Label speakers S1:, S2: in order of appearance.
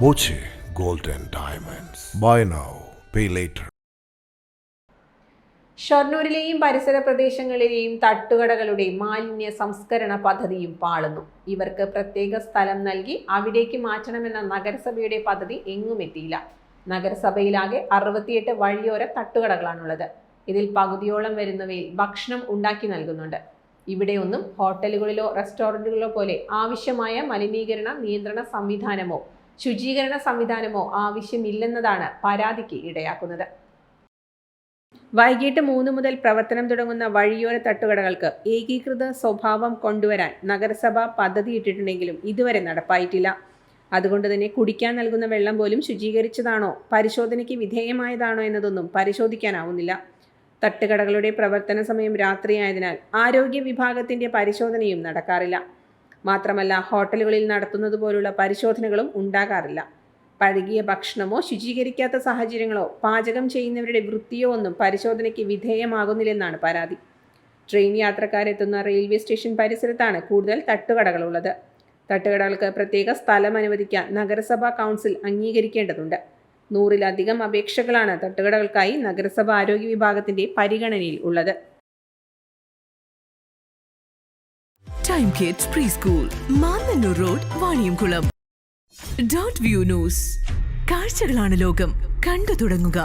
S1: Boche Gold and Diamonds. Buy now, pay later.
S2: ഷൊർണൂരിലെയും പരിസര പ്രദേശങ്ങളിലെയും തട്ടുകടകളുടെ മാലിന്യ സംസ്കരണ പദ്ധതിയും പാളുന്നു. ഇവർക്ക് പ്രത്യേക സ്ഥലം നൽകി അവിടേക്ക് മാറ്റണമെന്ന നഗരസഭയുടെ പദ്ധതി എങ്ങും എത്തിയില്ല. നഗരസഭയിലാകെ 68 വഴിയോര തട്ടുകടകളാണുള്ളത്. ഇതിൽ പകുതിയോളം വരുന്നവയിൽ ഭക്ഷണം ഉണ്ടാക്കി നൽകുന്നുണ്ട്. ഇവിടെയൊന്നും ഹോട്ടലുകളിലോ റെസ്റ്റോറൻറ്റുകളിലോ പോലെ ആവശ്യമായ മലിനീകരണ നിയന്ത്രണ സംവിധാനമോ ശുചീകരണ സംവിധാനമോ ആവശ്യമില്ലെന്നതാണ് പരാതിക്ക് ഇടയാക്കുന്നത്. വൈകിട്ട് 3 മുതൽ പ്രവർത്തനം തുടങ്ങുന്ന വഴിയോര തട്ടുകടകൾക്ക് ഏകീകൃത സ്വഭാവം കൊണ്ടുവരാൻ നഗരസഭ പദ്ധതിയിട്ടിട്ടുണ്ടെങ്കിലും ഇതുവരെ നടപ്പായിട്ടില്ല. അതുകൊണ്ട് തന്നെ കുടിക്കാൻ നൽകുന്ന വെള്ളം പോലും ശുചീകരിച്ചതാണോ പരിശോധനയ്ക്ക് വിധേയമായതാണോ എന്നതൊന്നും പരിശോധിക്കാനാവുന്നില്ല. തട്ടുകടകളുടെ പ്രവർത്തന സമയം രാത്രിയായതിനാൽ ആരോഗ്യ വിഭാഗത്തിന്റെ പരിശോധനയും നടക്കാറില്ല. മാത്രമല്ല ഹോട്ടലുകളിൽ നടത്തുന്നത് പോലുള്ള പരിശോധനകളും ഉണ്ടാകാറില്ല. പഴകിയ ഭക്ഷണമോ ശുചീകരിക്കാത്ത സാഹചര്യങ്ങളോ പാചകം ചെയ്യുന്നവരുടെ വൃത്തിയോ ഒന്നും പരിശോധനയ്ക്ക് വിധേയമാകുന്നില്ലെന്നാണ് പരാതി. ട്രെയിൻ യാത്രക്കാരെത്തുന്ന റെയിൽവേ സ്റ്റേഷൻ പരിസരത്താണ് കൂടുതൽ തട്ടുകടകളുള്ളത്. തട്ടുകടകൾക്ക് പ്രത്യേക സ്ഥലം അനുവദിക്കാൻ നഗരസഭാ കൗൺസിൽ അംഗീകരിക്കേണ്ടതുണ്ട്. 100-ലധികം അപേക്ഷകളാണ് തട്ടുകടകൾക്കായി നഗരസഭ ആരോഗ്യ വിഭാഗത്തിന്റെ പരിഗണനയിൽ ഉള്ളത്.
S3: Time kids pre school, Mannannur road, Vaniyamkulam. Dot view news. കാഴ്ചകളാണ് ലോകം, കണ്ടു തുടങ്ങുക.